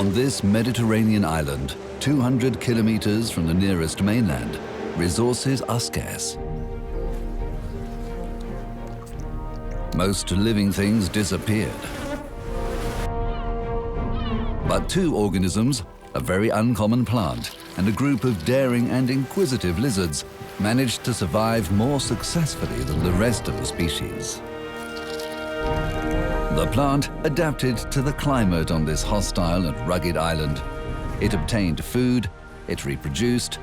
On this Mediterranean island, 200 kilometers from the nearest mainland, resources are scarce. Most living things disappeared. But two organisms, a very uncommon plant, and a group of daring and inquisitive lizards managed to survive more successfully than the rest of the species. The plant adapted to the climate on this hostile and rugged island. It obtained food, it reproduced,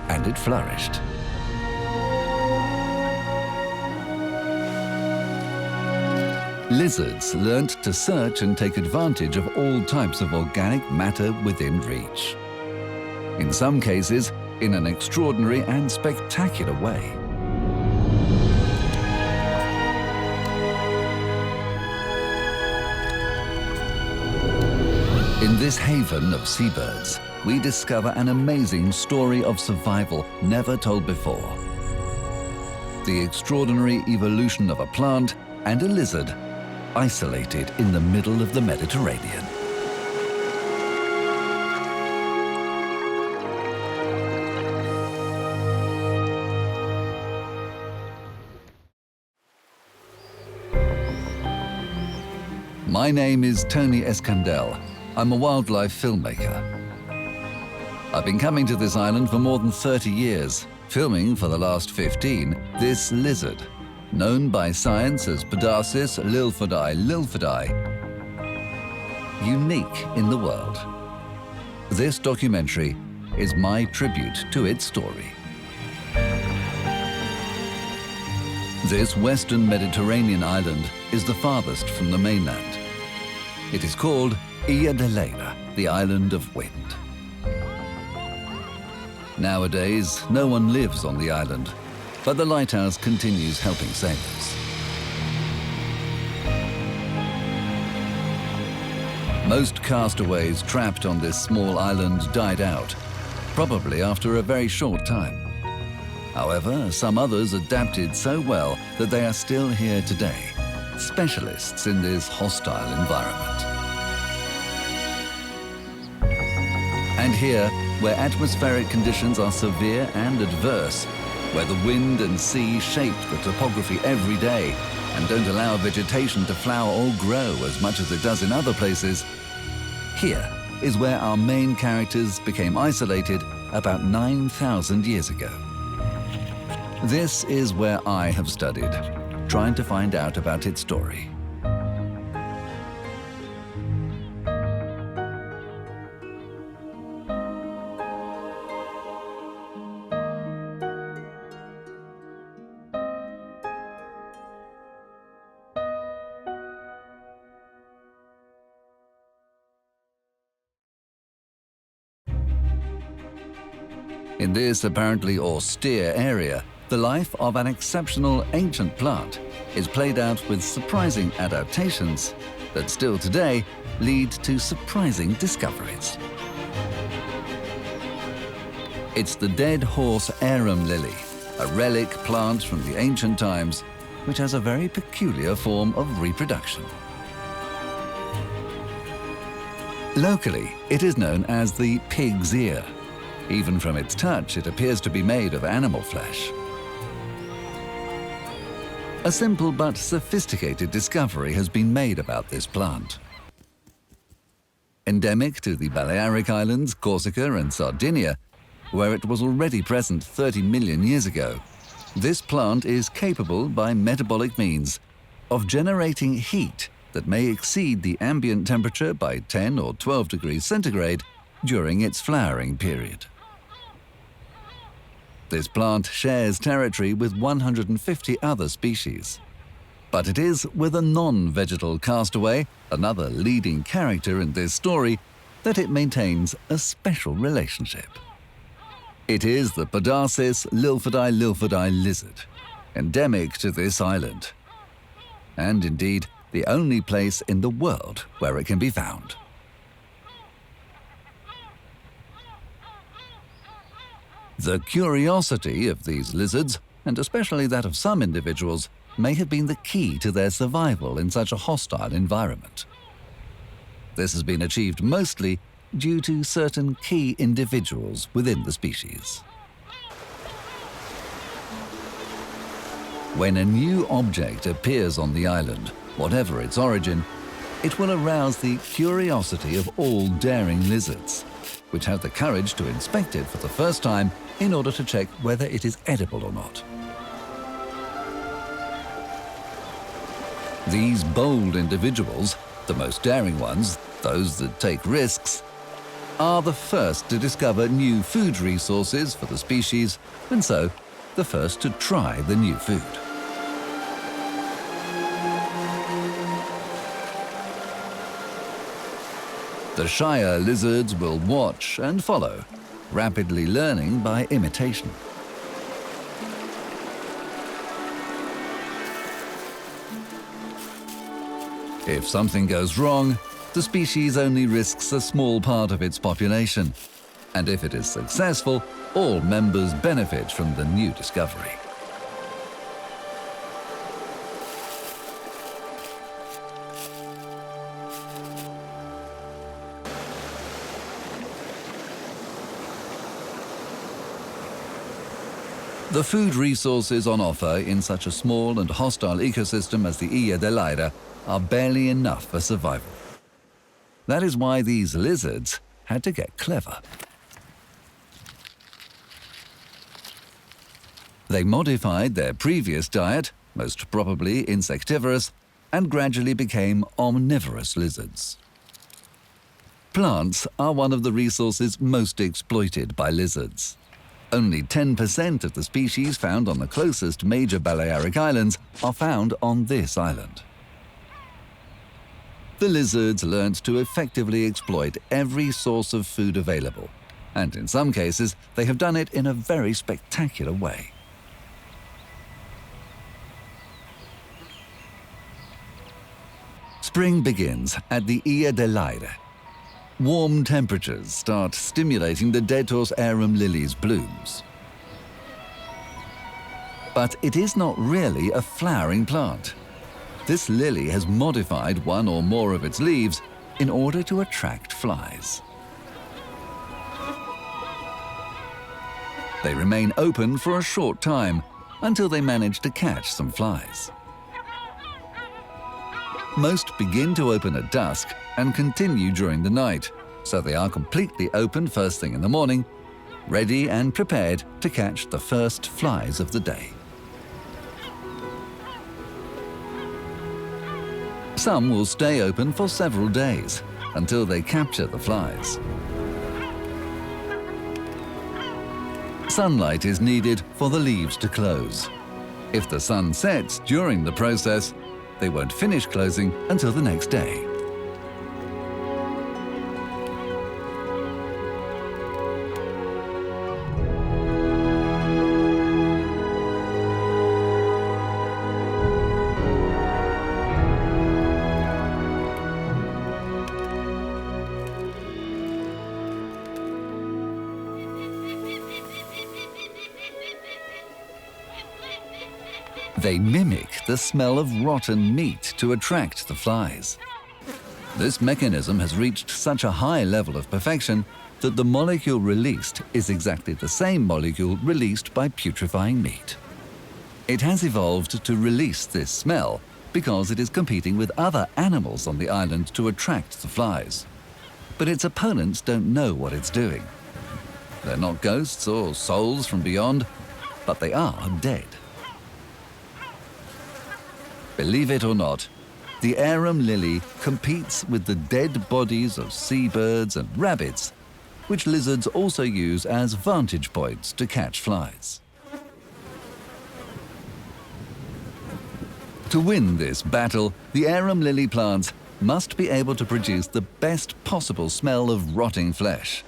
and it flourished. Lizards learnt to search and take advantage of all types of organic matter within reach. In some cases, in an extraordinary and spectacular way. In this haven of seabirds, we discover an amazing story of survival never told before. The extraordinary evolution of a plant and a lizard isolated in the middle of the Mediterranean. My name is Toni Escandell. I'm a wildlife filmmaker. I've been coming to this island for more than 30 years, filming for the last 15 this lizard, known by science as Podarcis lilfordi, unique in the world. This documentary is my tribute to its story. This western Mediterranean island is the farthest from the mainland. It is called Ilha de Leila, the island of wind. Nowadays, no one lives on the island, but the lighthouse continues helping sailors. Most castaways trapped on this small island died out, probably after a very short time. However, some others adapted so well that they are still here today, specialists in this hostile environment. And here, where atmospheric conditions are severe and adverse, where the wind and sea shape the topography every day and don't allow vegetation to flower or grow as much as it does in other places, here is where our main characters became isolated about 9,000 years ago. This is where I have studied, trying to find out about its story. In this apparently austere area, the life of an exceptional ancient plant is played out with surprising adaptations that still today lead to surprising discoveries. It's the dead horse arum lily, a relic plant from the ancient times, which has a very peculiar form of reproduction. Locally, it is known as the pig's ear. Even from its touch, it appears to be made of animal flesh. A simple but sophisticated discovery has been made about this plant. Endemic to the Balearic Islands, Corsica and Sardinia, where it was already present 30 million years ago, this plant is capable, by metabolic means, of generating heat that may exceed the ambient temperature by 10 or 12 degrees centigrade during its flowering period. This plant shares territory with 150 other species. But it is with a non-vegetal castaway, another leading character in this story, that it maintains a special relationship. It is the Podarcis lilfordi lizard, endemic to this island, and indeed the only place in the world where it can be found. The curiosity of these lizards, and especially that of some individuals, may have been the key to their survival in such a hostile environment. This has been achieved mostly due to certain key individuals within the species. When a new object appears on the island, whatever its origin, it will arouse the curiosity of all daring lizards, which have the courage to inspect it for the first time in order to check whether it is edible or not. These bold individuals, the most daring ones, those that take risks, are the first to discover new food resources for the species, and so the first to try the new food. The shyer lizards will watch and follow, rapidly learning by imitation. If something goes wrong, the species only risks a small part of its population, and if it is successful, all members benefit from the new discovery. The food resources on offer in such a small and hostile ecosystem as the Ilha del Aire are barely enough for survival. That is why these lizards had to get clever. They modified their previous diet, most probably insectivorous, and gradually became omnivorous lizards. Plants are one of the resources most exploited by lizards. Only 10% of the species found on the closest major Balearic islands are found on this island. The lizards learned to effectively exploit every source of food available, and in some cases they have done it in a very spectacular way. Spring begins at the Ilha del Aire. Warm temperatures start stimulating the Predatory's arum lily's blooms. But it is not really a flowering plant. This lily has modified one or more of its leaves in order to attract flies. They remain open for a short time until they manage to catch some flies. Most begin to open at dusk and continue during the night, so they are completely open first thing in the morning, ready and prepared to catch the first flies of the day. Some will stay open for several days until they capture the flies. Sunlight is needed for the leaves to close. If the sun sets during the process, they won't finish closing until the next day. They mimic the smell of rotten meat to attract the flies. This mechanism has reached such a high level of perfection that the molecule released is exactly the same molecule released by putrefying meat. It has evolved to release this smell because it is competing with other animals on the island to attract the flies. But its opponents don't know what it's doing. They're not ghosts or souls from beyond, but they are dead. Believe it or not, the arum lily competes with the dead bodies of seabirds and rabbits, which lizards also use as vantage points to catch flies. To win this battle, the arum lily plants must be able to produce the best possible smell of rotting flesh.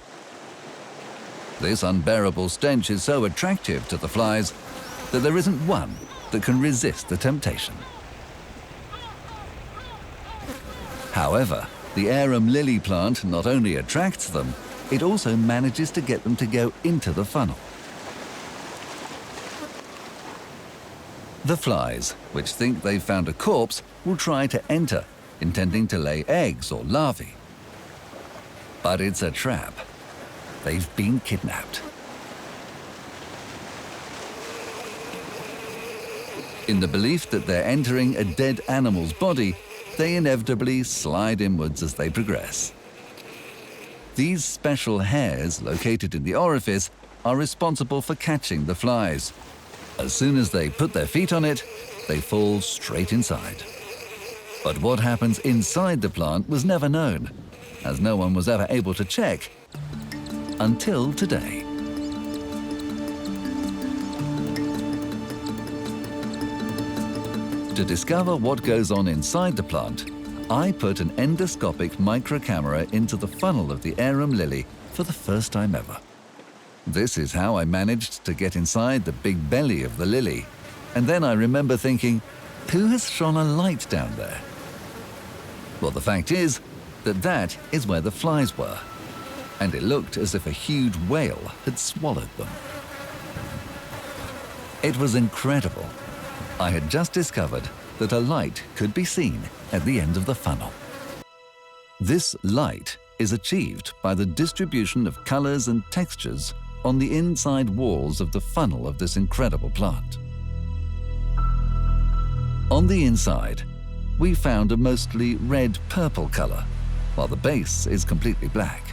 This unbearable stench is so attractive to the flies that there isn't one that can resist the temptation. However, the arum lily plant not only attracts them, it also manages to get them to go into the funnel. The flies, which think they've found a corpse, will try to enter, intending to lay eggs or larvae. But it's a trap. They've been kidnapped. In the belief that they're entering a dead animal's body, they inevitably slide inwards as they progress. These special hairs located in the orifice are responsible for catching the flies. As soon as they put their feet on it, they fall straight inside. But what happens inside the plant was never known, as no one was ever able to check until today. To discover what goes on inside the plant, I put an endoscopic microcamera into the funnel of the arum lily for the first time ever. This is how I managed to get inside the big belly of the lily. And then I remember thinking, who has shone a light down there? Well, the fact is that that is where the flies were, and it looked as if a huge whale had swallowed them. It was incredible. I had just discovered that a light could be seen at the end of the funnel. This light is achieved by the distribution of colors and textures on the inside walls of the funnel of this incredible plant. On the inside, we found a mostly red-purple color, while the base is completely black.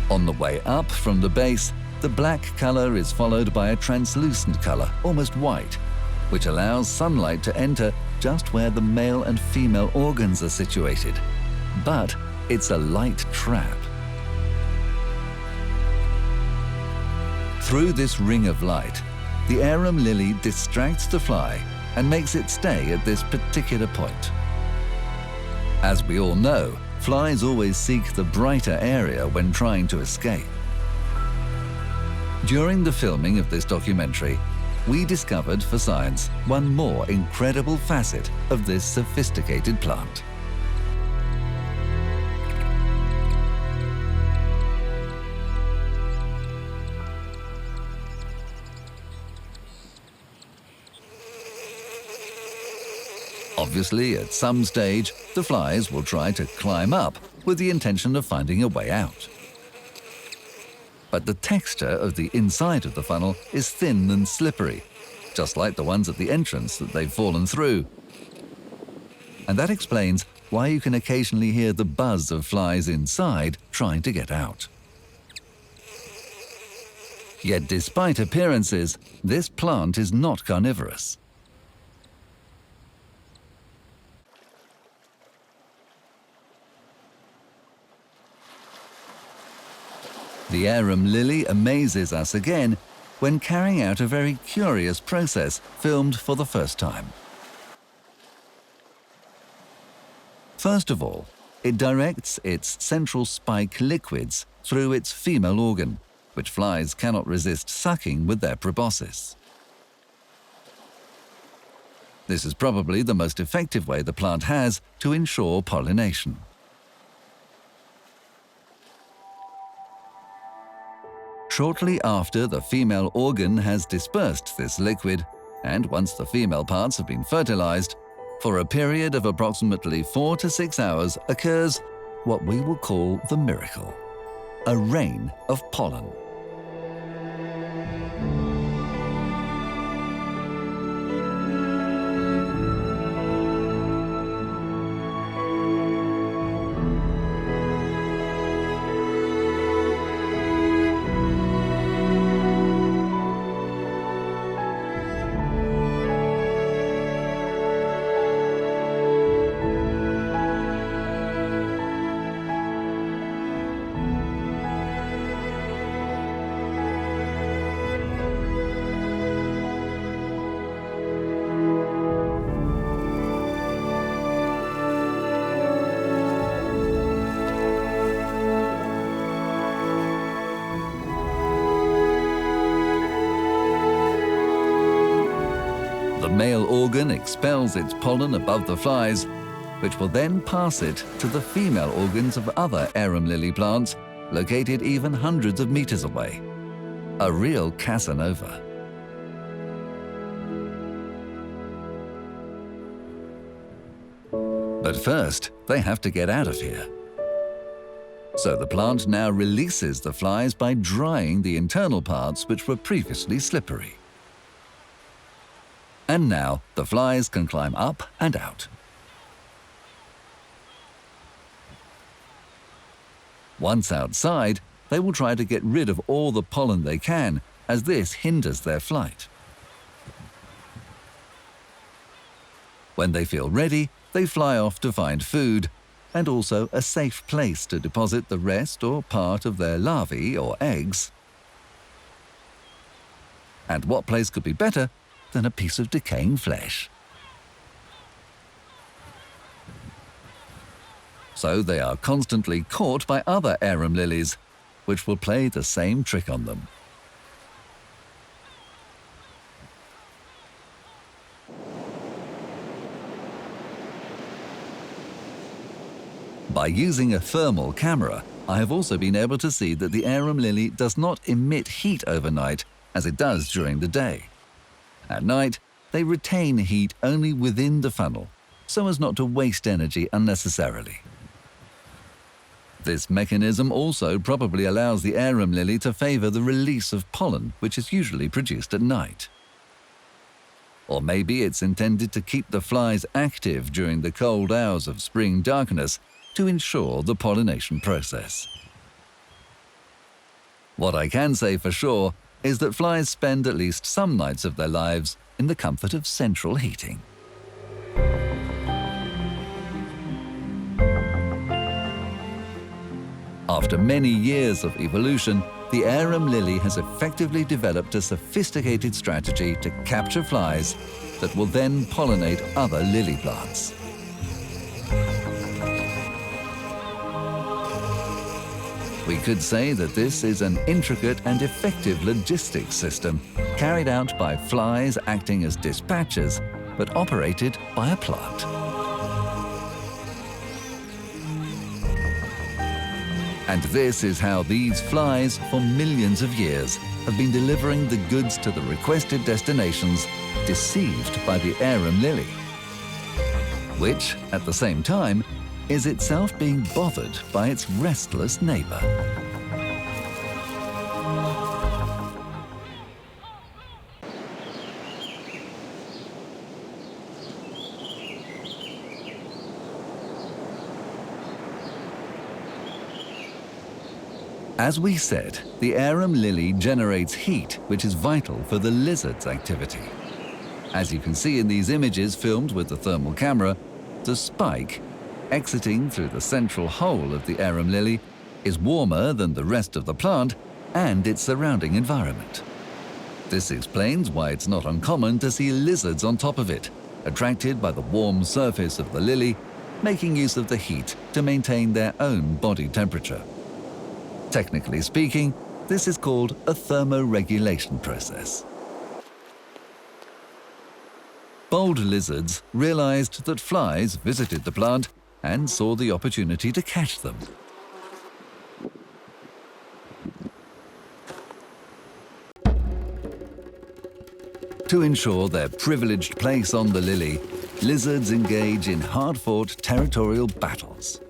On the way up from the base, the black color is followed by a translucent color, almost white, which allows sunlight to enter just where the male and female organs are situated. But it's a light trap. Through this ring of light, the arum lily distracts the fly and makes it stay at this particular point. As we all know, flies always seek the brighter area when trying to escape. During the filming of this documentary, we discovered for science one more incredible facet of this sophisticated plant. Obviously, at some stage, the flies will try to climb up with the intention of finding a way out. But the texture of the inside of the funnel is thin and slippery, just like the ones at the entrance that they've fallen through. And that explains why you can occasionally hear the buzz of flies inside trying to get out. Yet despite appearances, this plant is not carnivorous. The arum lily amazes us again when carrying out a very curious process filmed for the first time. First of all, it directs its central spike liquids through its female organ, which flies cannot resist sucking with their proboscis. This is probably the most effective way the plant has to ensure pollination. Shortly after the female organ has dispersed this liquid, and once the female parts have been fertilized, for a period of approximately 4 to 6 hours occurs what we will call the miracle, a rain of pollen. The male organ expels its pollen above the flies, which will then pass it to the female organs of other arum lily plants located even hundreds of meters away. A real Casanova. But first, they have to get out of here. So the plant now releases the flies by drying the internal parts which were previously slippery. And now the flies can climb up and out. Once outside, they will try to get rid of all the pollen they can, as this hinders their flight. When they feel ready, they fly off to find food, and also a safe place to deposit the rest or part of their larvae or eggs. And what place could be better than a piece of decaying flesh? So they are constantly caught by other arum lilies, which will play the same trick on them. By using a thermal camera, I have also been able to see that the arum lily does not emit heat overnight as it does during the day. At night, they retain heat only within the funnel, so as not to waste energy unnecessarily. This mechanism also probably allows the arum lily to favor the release of pollen, which is usually produced at night. Or maybe it's intended to keep the flies active during the cold hours of spring darkness to ensure the pollination process. What I can say for sure is that flies spend at least some nights of their lives in the comfort of central heating. After many years of evolution, the arum lily has effectively developed a sophisticated strategy to capture flies that will then pollinate other lily plants. We could say that this is an intricate and effective logistics system carried out by flies acting as dispatchers, but operated by a plant. And this is how these flies, for millions of years, have been delivering the goods to the requested destinations, deceived by the arum lily, which, at the same time, is itself being bothered by its restless neighbor. As we said, the arum lily generates heat, which is vital for the lizard's activity. As you can see in these images filmed with the thermal camera, the spike, exiting through the central hole of the arum lily, is warmer than the rest of the plant and its surrounding environment. This explains why it's not uncommon to see lizards on top of it, attracted by the warm surface of the lily, making use of the heat to maintain their own body temperature. Technically speaking, this is called a thermoregulation process. Bold lizards realized that flies visited the plant and saw the opportunity to catch them. To ensure their privileged place on the lily, lizards engage in hard-fought territorial battles.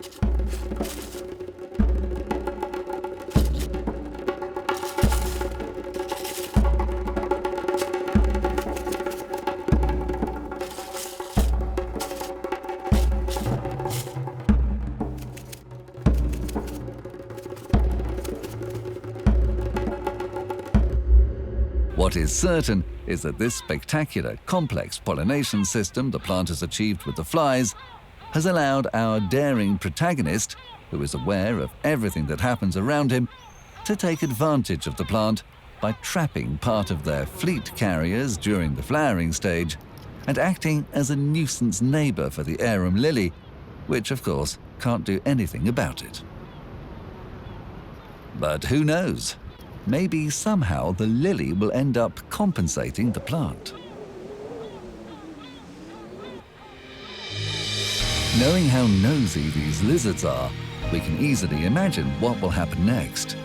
What is certain is that this spectacular, complex pollination system the plant has achieved with the flies has allowed our daring protagonist, who is aware of everything that happens around him, to take advantage of the plant by trapping part of their fleet carriers during the flowering stage and acting as a nuisance neighbor for the arum lily, which, of course, can't do anything about it. But who knows? Maybe somehow the lily will end up compensating the plant. Knowing how nosy these lizards are, we can easily imagine what will happen next.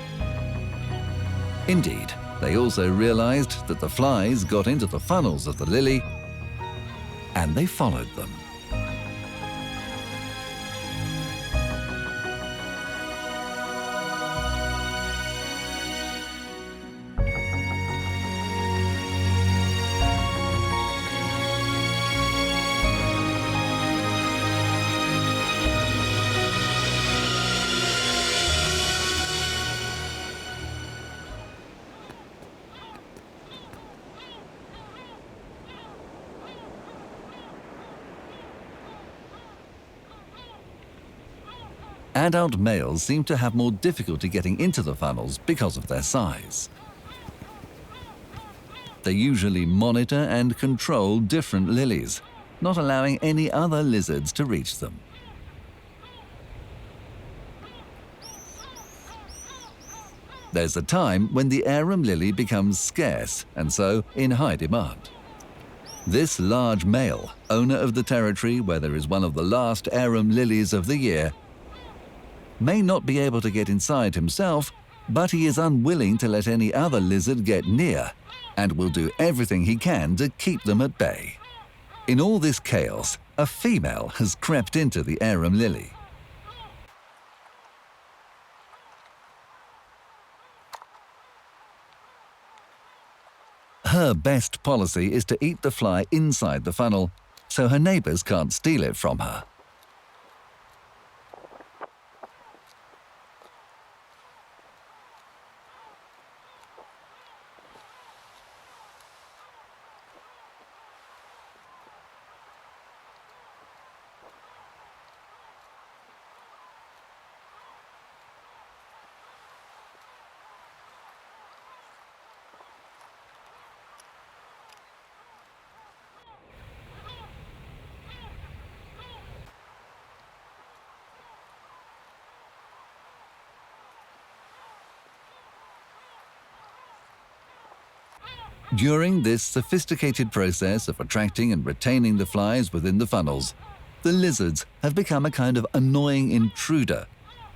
Indeed, they also realized that the flies got into the funnels of the lily, and they followed them. Adult males seem to have more difficulty getting into the funnels because of their size. They usually monitor and control different lilies, not allowing any other lizards to reach them. There's a time when the arum lily becomes scarce and so in high demand. This large male, owner of the territory where there is one of the last arum lilies of the year, may not be able to get inside himself, but he is unwilling to let any other lizard get near and will do everything he can to keep them at bay. In all this chaos, a female has crept into the arum lily. Her best policy is to eat the fly inside the funnel, so her neighbors can't steal it from her. During this sophisticated process of attracting and retaining the flies within the funnels, the lizards have become a kind of annoying intruder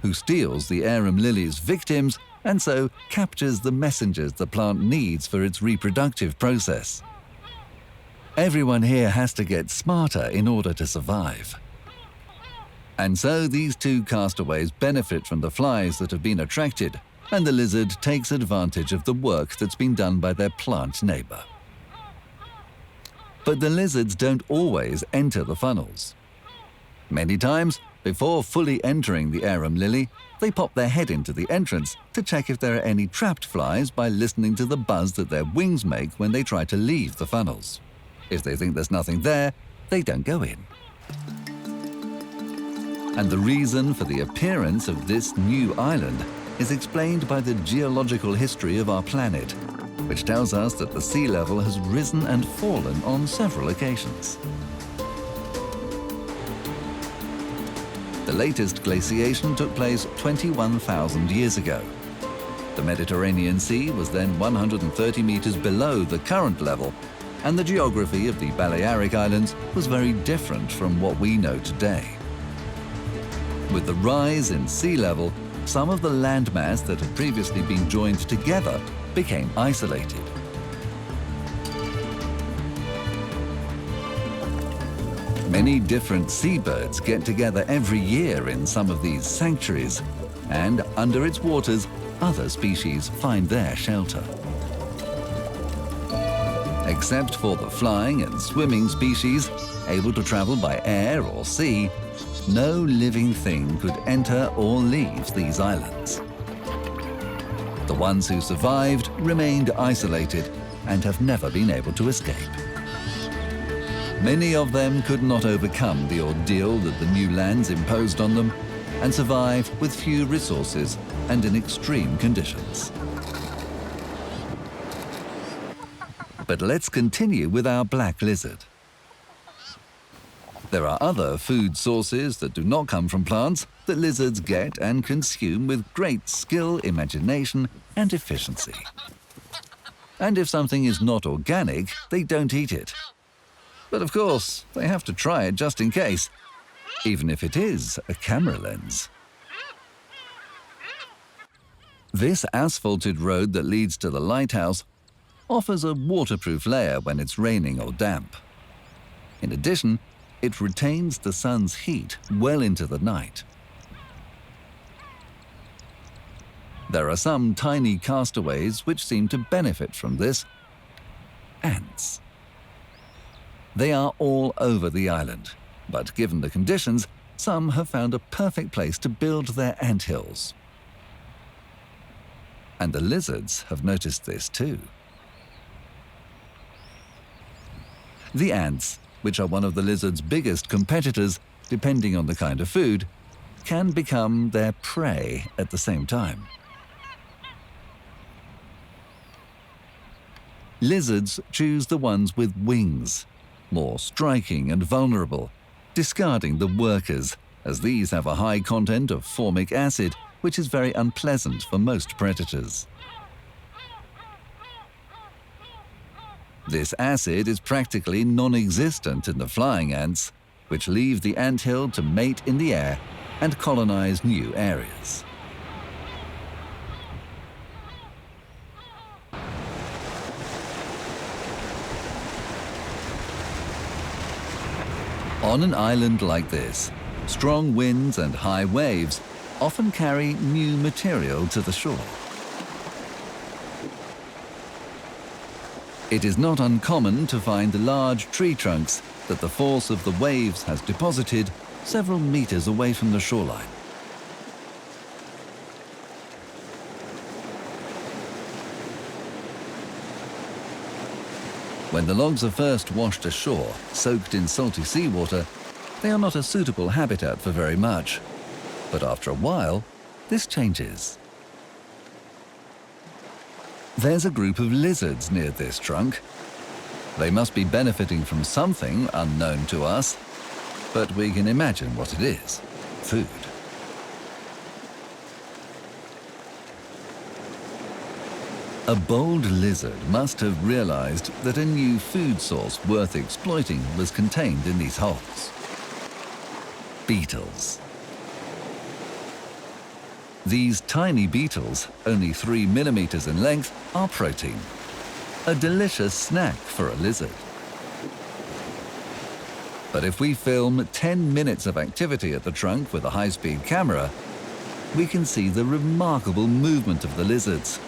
who steals the arum lily's victims and so captures the messengers the plant needs for its reproductive process. Everyone here has to get smarter in order to survive. And so these two castaways benefit from the flies that have been attracted, and the lizard takes advantage of the work that's been done by their plant neighbor. But the lizards don't always enter the funnels. Many times, before fully entering the arum lily, they pop their head into the entrance to check if there are any trapped flies by listening to the buzz that their wings make when they try to leave the funnels. If they think there's nothing there, they don't go in. And the reason for the appearance of this new island is explained by the geological history of our planet, which tells us that the sea level has risen and fallen on several occasions. The latest glaciation took place 21,000 years ago. The Mediterranean Sea was then 130 meters below the current level, and the geography of the Paleârtic Islands was very different from what we know today. With the rise in sea level, some of the landmass that had previously been joined together became isolated. Many different seabirds get together every year in some of these sanctuaries, and under its waters, other species find their shelter. Except for the flying and swimming species, able to travel by air or sea, no living thing could enter or leave these islands. The ones who survived remained isolated and have never been able to escape. Many of them could not overcome the ordeal that the new lands imposed on them and survive with few resources and in extreme conditions. But let's continue with our black lizard. There are other food sources that do not come from plants that lizards get and consume with great skill, imagination, and efficiency. And if something is not organic, they don't eat it. But of course, they have to try it just in case, even if it is a camera lens. This asphalted road that leads to the lighthouse offers a waterproof layer when it's raining or damp. In addition, it retains the sun's heat well into the night. There are some tiny castaways which seem to benefit from this. Ants. They are all over the island, but given the conditions, some have found a perfect place to build their anthills. And the lizards have noticed this too. The ants, which are one of the lizard's biggest competitors, depending on the kind of food, can become their prey at the same time. Lizards choose the ones with wings, more striking and vulnerable, discarding the workers, as these have a high content of formic acid, which is very unpleasant for most predators. This acid is practically non-existent in the flying ants, which leave the anthill to mate in the air and colonize new areas. On an island like this, strong winds and high waves often carry new material to the shore. It is not uncommon to find large tree trunks that the force of the waves has deposited several meters away from the shoreline. When the logs are first washed ashore, soaked in salty seawater, they are not a suitable habitat for very much. But after a while, this changes. There's a group of lizards near this trunk. They must be benefiting from something unknown to us, but we can imagine what it is: food. A bold lizard must have realized that a new food source worth exploiting was contained in these holes. Beetles. These tiny beetles, only 3 millimeters in length, are protein. A delicious snack for a lizard. But if we film 10 minutes of activity at the trunk with a high-speed camera, we can see the remarkable movement of the lizards.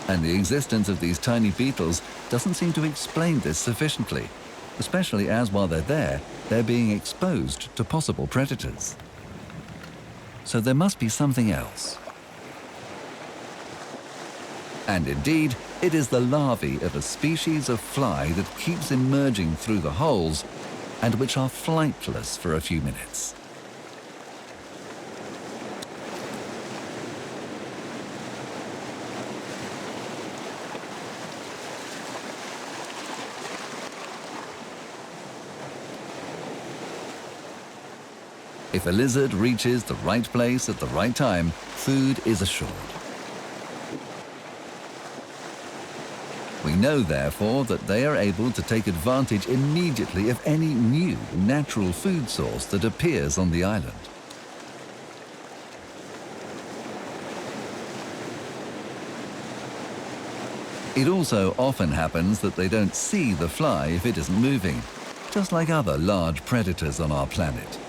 And the existence of these tiny beetles doesn't seem to explain this sufficiently, especially as while they're there, they're being exposed to possible predators. So there must be something else. And indeed, it is the larvae of a species of fly that keeps emerging through the holes and which are flightless for a few minutes. If a lizard reaches the right place at the right time, food is assured. We know, therefore, that they are able to take advantage immediately of any new natural food source that appears on the island. It also often happens that they don't see the fly if it isn't moving, just like other large predators on our planet.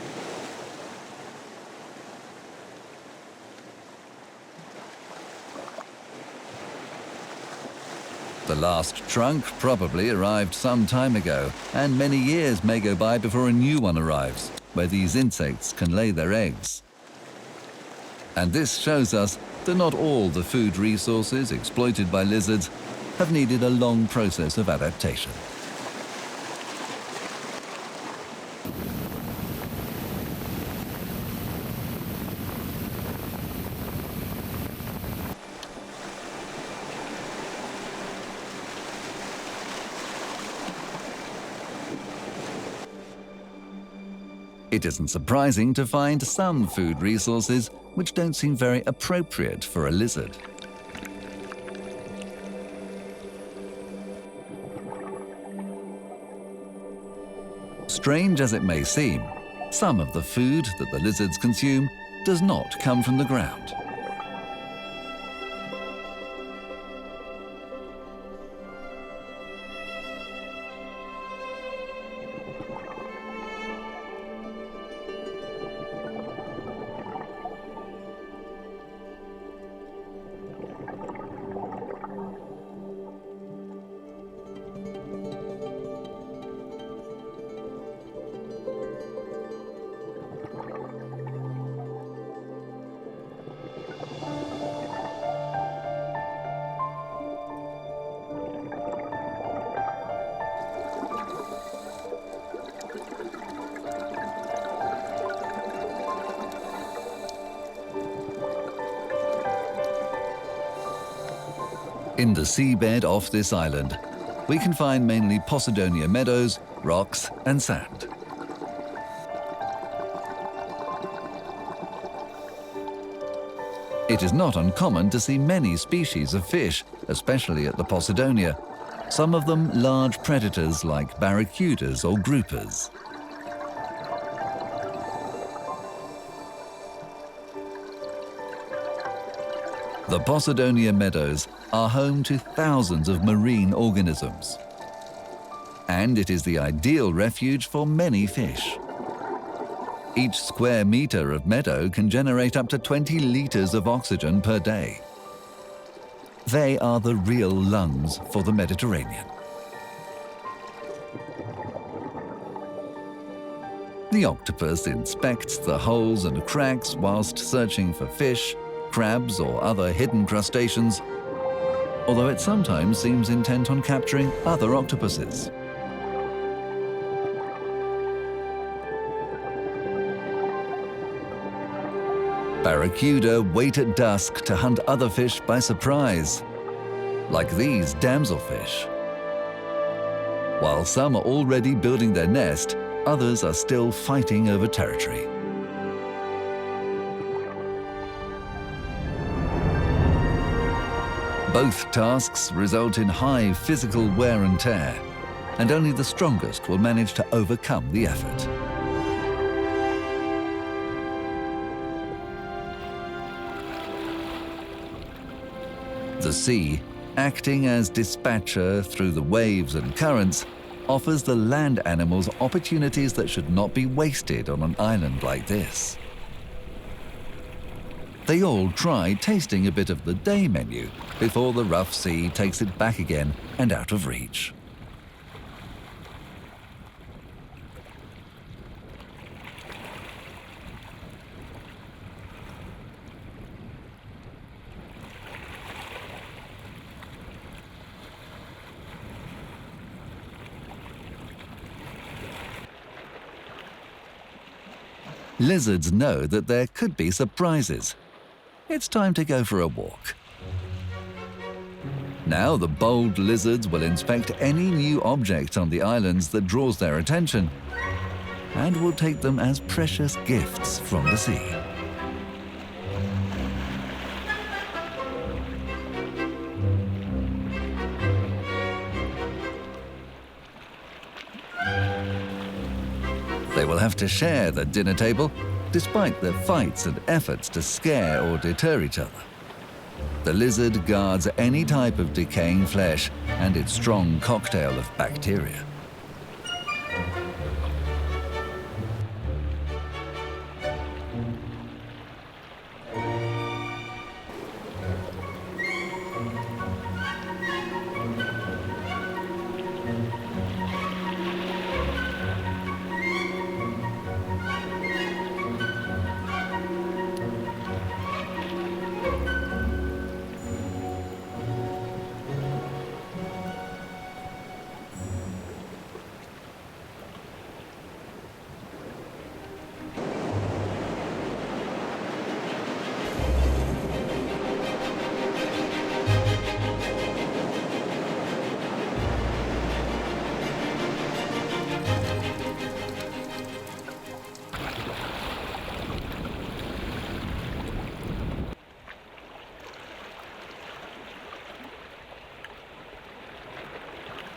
The last trunk probably arrived some time ago, and many years may go by before a new one arrives, where these insects can lay their eggs. And this shows us that not all the food resources exploited by lizards have needed a long process of adaptation. It isn't surprising to find some food resources which don't seem very appropriate for a lizard. Strange as it may seem, some of the food that the lizards consume does not come from the ground. In the seabed off this island, we can find mainly Posidonia meadows, rocks and sand. It is not uncommon to see many species of fish, especially at the Posidonia, some of them large predators like barracudas or groupers. The Posidonia meadows are home to thousands of marine organisms, and it is the ideal refuge for many fish. Each square meter of meadow can generate up to 20 liters of oxygen per day. They are the real lungs for the Mediterranean. The octopus inspects the holes and cracks whilst searching for fish, crabs or other hidden crustaceans, although it sometimes seems intent on capturing other octopuses. Barracuda wait at dusk to hunt other fish by surprise, like these damselfish. While some are already building their nest, others are still fighting over territory. Both tasks result in high physical wear and tear, and only the strongest will manage to overcome the effort. The sea, acting as dispatcher through the waves and currents, offers the land animals opportunities that should not be wasted on an island like this. They all try tasting a bit of the day menu before the rough sea takes it back again and out of reach. Lizards know that there could be surprises. It's time to go for a walk. Now the bold lizards will inspect any new object on the islands that draws their attention and will take them as precious gifts from the sea. They will have to share the dinner table, despite their fights and efforts to scare or deter each other. The lizard guards any type of decaying flesh and its strong cocktail of bacteria.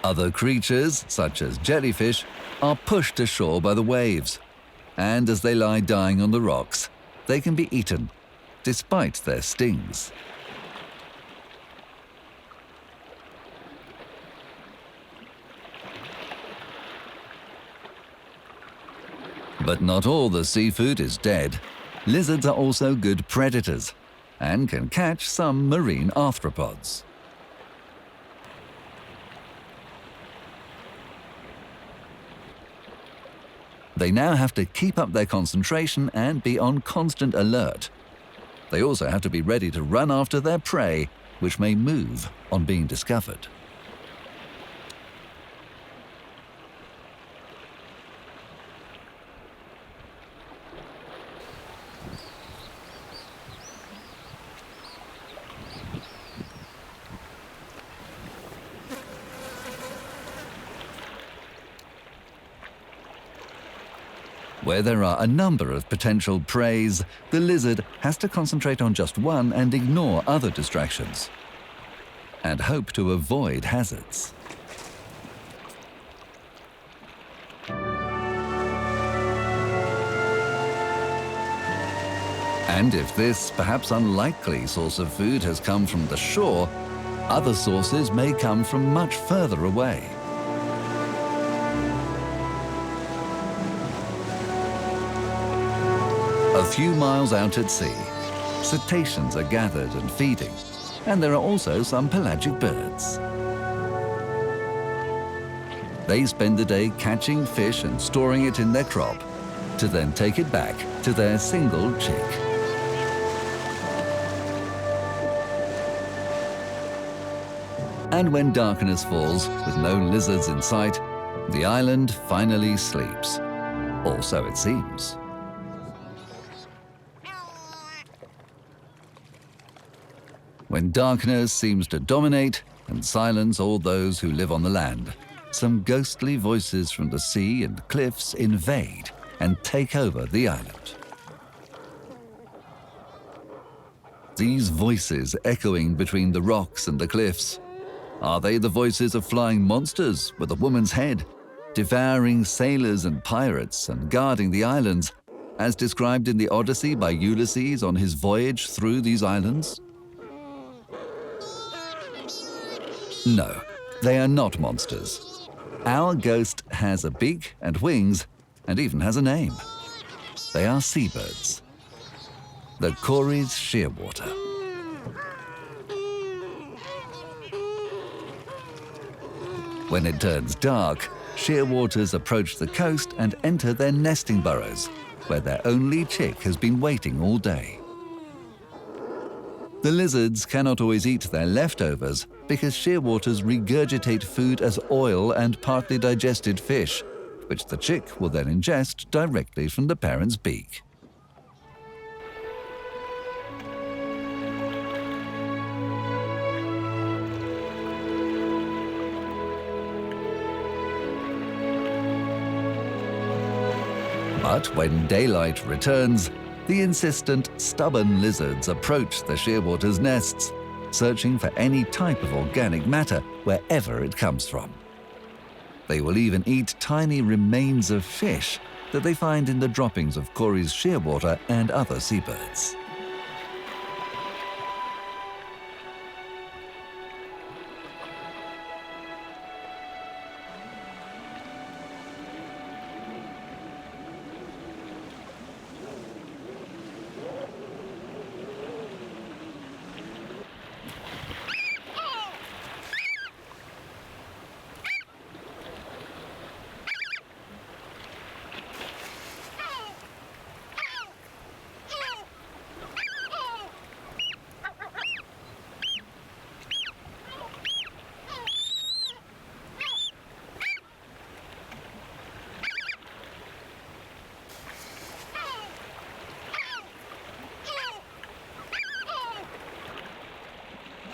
Other creatures, such as jellyfish, are pushed ashore by the waves, and as they lie dying on the rocks, they can be eaten, despite their stings. But not all the seafood is dead. Lizards are also good predators, and can catch some marine arthropods. They now have to keep up their concentration and be on constant alert. They also have to be ready to run after their prey, which may move on being discovered. Where there are a number of potential preys, the lizard has to concentrate on just one and ignore other distractions, and hope to avoid hazards. And if this perhaps unlikely source of food has come from the shore, other sources may come from much further away. A few miles out at sea, cetaceans are gathered and feeding, and there are also some pelagic birds. They spend the day catching fish and storing it in their crop, to then take it back to their single chick. And when darkness falls, with no lizards in sight, the island finally sleeps. Or so it seems. When darkness seems to dominate and silence all those who live on the land, some ghostly voices from the sea and cliffs invade and take over the island. These voices echoing between the rocks and the cliffs, are they the voices of flying monsters with a woman's head, devouring sailors and pirates and guarding the islands, as described in the Odyssey by Ulysses on his voyage through these islands? No, they are not monsters. Our ghost has a beak and wings, and even has a name. They are seabirds. The Cory's shearwater. When it turns dark, shearwaters approach the coast and enter their nesting burrows, where their only chick has been waiting all day. The lizards cannot always eat their leftovers because shearwaters regurgitate food as oil and partly digested fish, which the chick will then ingest directly from the parent's beak. But when daylight returns, the insistent, stubborn lizards approach the shearwater's nests, searching for any type of organic matter wherever it comes from. They will even eat tiny remains of fish that they find in the droppings of Cory's shearwater and other seabirds.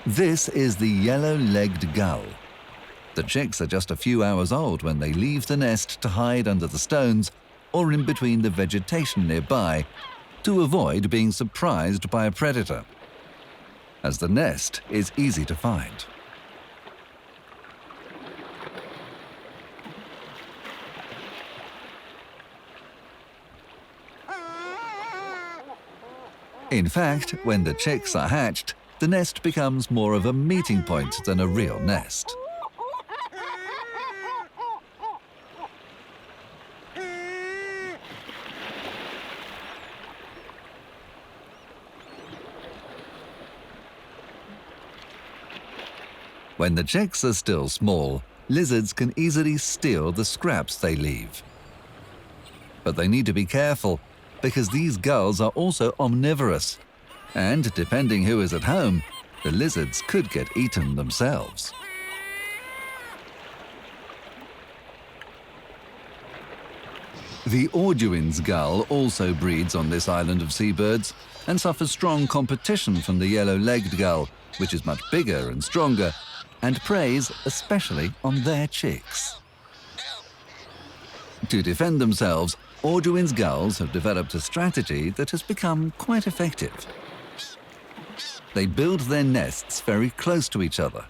This is the yellow-legged gull. The chicks are just a few hours old when they leave the nest to hide under the stones or in between the vegetation nearby to avoid being surprised by a predator, as the nest is easy to find. In fact, when the chicks are hatched, the nest becomes more of a meeting point than a real nest. When the chicks are still small, lizards can easily steal the scraps they leave. But they need to be careful, because these gulls are also omnivorous, and depending who is at home, the lizards could get eaten themselves. The Orduin's gull also breeds on this island of seabirds and suffers strong competition from the yellow-legged gull, which is much bigger and stronger, and preys especially on their chicks. To defend themselves, Orduin's gulls have developed a strategy that has become quite effective. They build their nests very close to each other,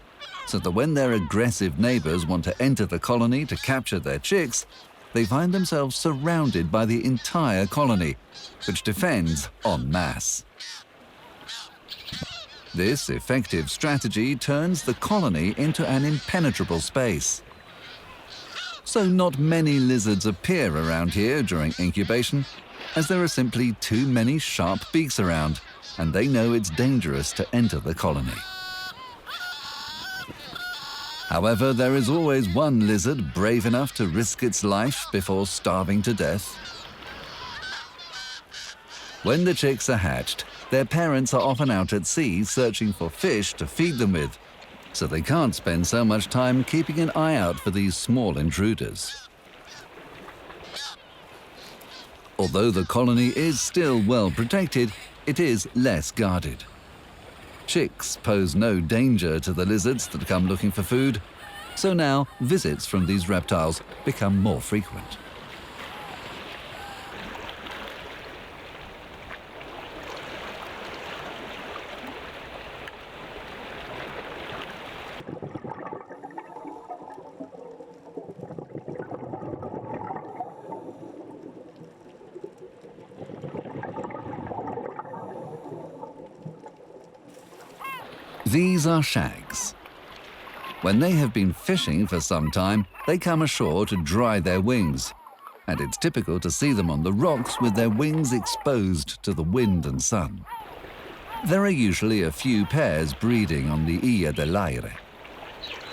so that when their aggressive neighbors want to enter the colony to capture their chicks, they find themselves surrounded by the entire colony, which defends en masse. This effective strategy turns the colony into an impenetrable space. So not many lizards appear around here during incubation, as there are simply too many sharp beaks around, and they know it's dangerous to enter the colony. However, there is always one lizard brave enough to risk its life before starving to death. When the chicks are hatched, their parents are often out at sea searching for fish to feed them with, so they can't spend so much time keeping an eye out for these small intruders. Although the colony is still well protected, it is less guarded. Chicks pose no danger to the lizards that come looking for food, so now visits from these reptiles become more frequent. These are shags. When they have been fishing for some time, they come ashore to dry their wings, and it's typical to see them on the rocks with their wings exposed to the wind and sun. There are usually a few pairs breeding on the Ilha del Aire.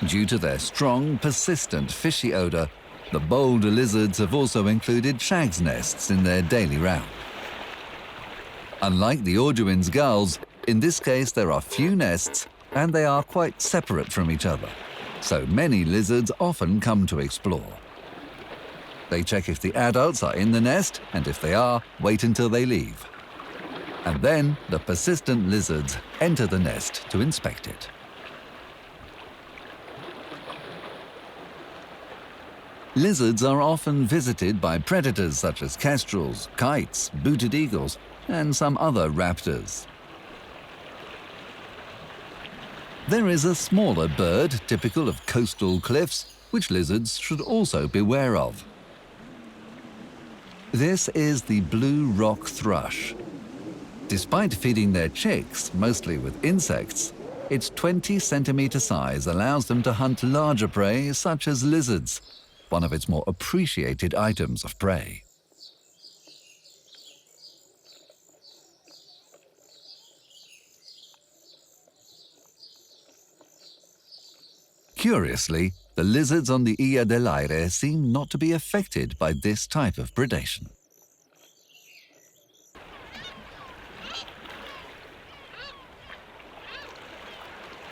Due to their strong, persistent fishy odor, the bold lizards have also included shags' nests in their daily round. Unlike the Orduin's gulls, in this case there are few nests and they are quite separate from each other, so many lizards often come to explore. They check if the adults are in the nest, and if they are, wait until they leave. And then the persistent lizards enter the nest to inspect it. Lizards are often visited by predators such as kestrels, kites, booted eagles, and some other raptors. There is a smaller bird typical of coastal cliffs, which lizards should also beware of. This is the blue rock thrush. Despite feeding their chicks mostly with insects, its 20-centimeter size allows them to hunt larger prey such as lizards, one of its more appreciated items of prey. Curiously, the lizards on the Ilha del Aire seem not to be affected by this type of predation.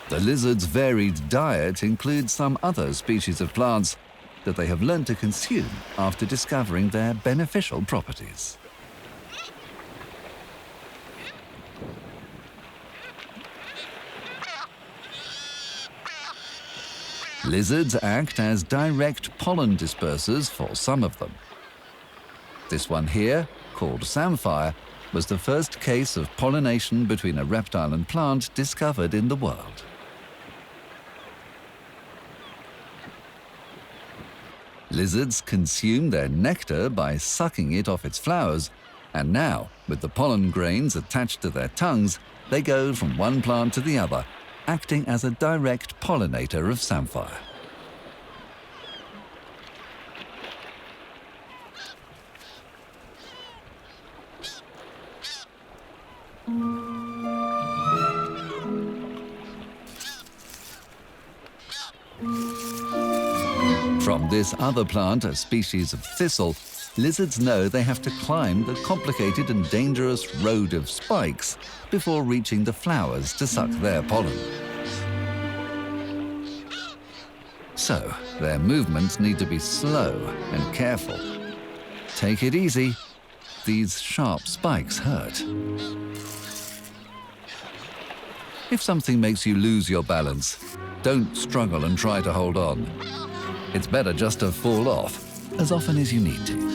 The lizards' varied diet includes some other species of plants that they have learned to consume after discovering their beneficial properties. Lizards act as direct pollen dispersers for some of them. This one here, called samphire, was the first case of pollination between a reptile and plant discovered in the world. Lizards consume their nectar by sucking it off its flowers, and now, with the pollen grains attached to their tongues, they go from one plant to the other, acting as a direct pollinator of samphire. From this other plant, a species of thistle, lizards know they have to climb the complicated and dangerous road of spikes before reaching the flowers to suck their pollen. So, their movements need to be slow and careful. Take it easy. These sharp spikes hurt. If something makes you lose your balance, don't struggle and try to hold on. It's better just to fall off as often as you need to.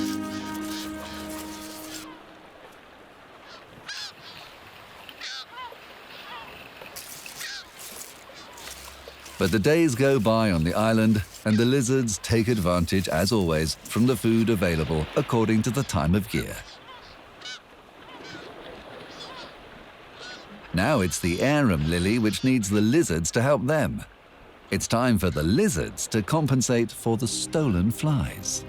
But the days go by on the island, and the lizards take advantage, as always, from the food available according to the time of year. Now it's the arum lily which needs the lizards to help them. It's time for the lizards to compensate for the stolen flies.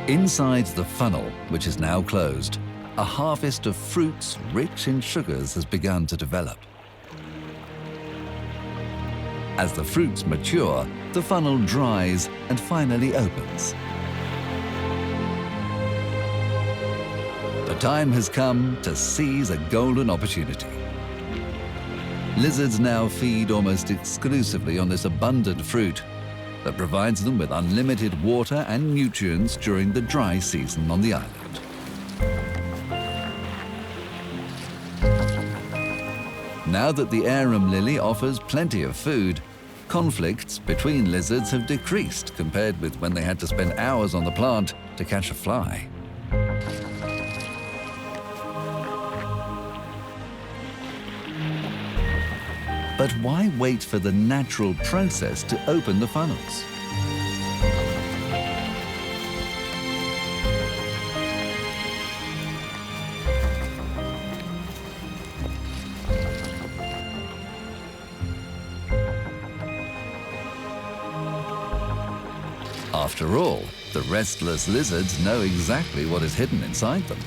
Inside the funnel, which is now closed, a harvest of fruits rich in sugars has begun to develop. As the fruits mature, the funnel dries and finally opens. The time has come to seize a golden opportunity. Lizards now feed almost exclusively on this abundant fruit that provides them with unlimited water and nutrients during the dry season on the island. Now that the arum lily offers plenty of food, conflicts between lizards have decreased compared with when they had to spend hours on the plant to catch a fly. But why wait for the natural process to open the funnels? After all, the restless lizards know exactly what is hidden inside them.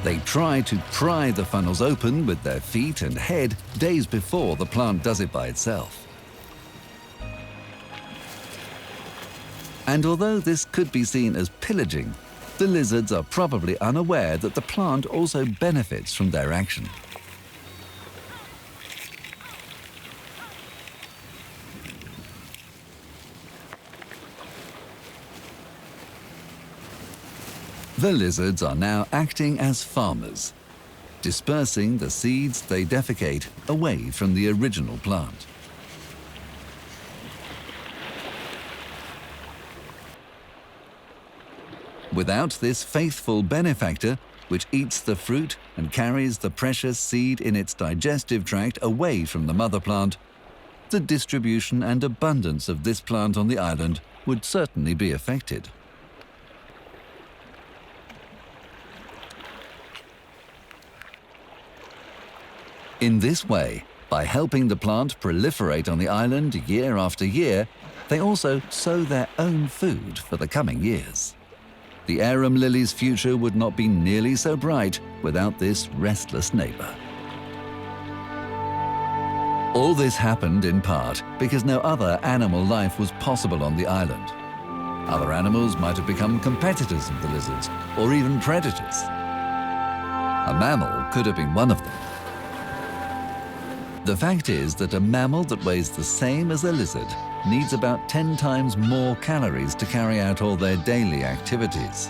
They try to pry the funnels open with their feet and head days before the plant does it by itself. And although this could be seen as pillaging, the lizards are probably unaware that the plant also benefits from their action. The lizards are now acting as farmers, dispersing the seeds they defecate away from the original plant. Without this faithful benefactor, which eats the fruit and carries the precious seed in its digestive tract away from the mother plant, the distribution and abundance of this plant on the island would certainly be affected. In this way, by helping the plant proliferate on the island year after year, they also sow their own food for the coming years. The arum lily's future would not be nearly so bright without this restless neighbor. All this happened in part because no other animal life was possible on the island. Other animals might have become competitors of the lizards, or even predators. A mammal could have been one of them. The fact is that a mammal that weighs the same as a lizard needs about 10 times more calories to carry out all their daily activities.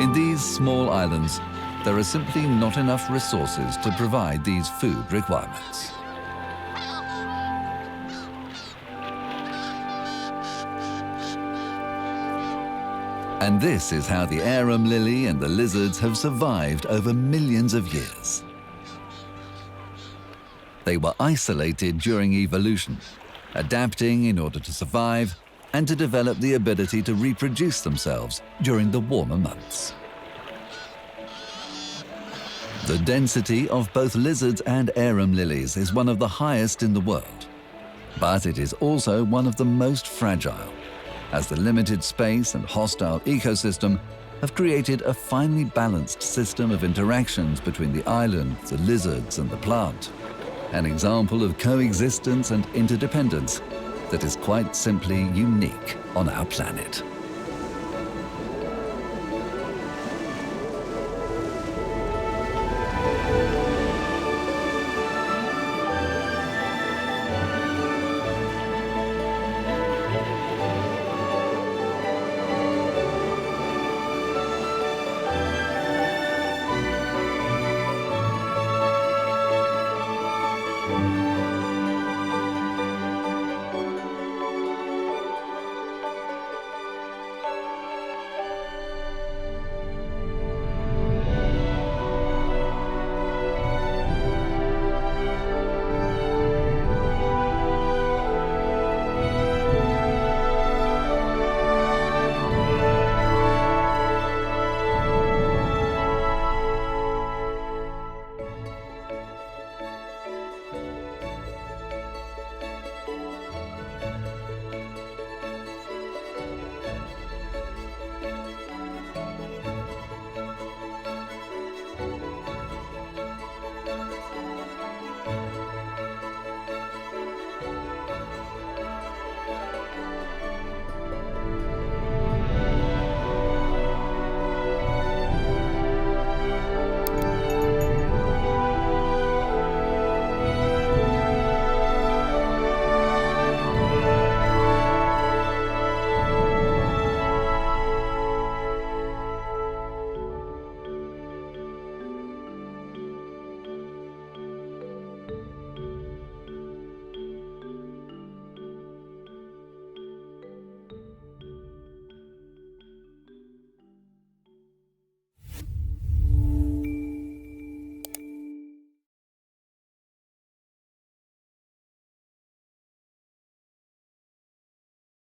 In these small islands, there are simply not enough resources to provide these food requirements. And this is how the arum lily and the lizards have survived over millions of years. They were isolated during evolution, adapting in order to survive and to develop the ability to reproduce themselves during the warmer months. The density of both lizards and arum lilies is one of the highest in the world, but it is also one of the most fragile, as the limited space and hostile ecosystem have created a finely balanced system of interactions between the island, the lizards, and the plant. An example of coexistence and interdependence that is quite simply unique on our planet.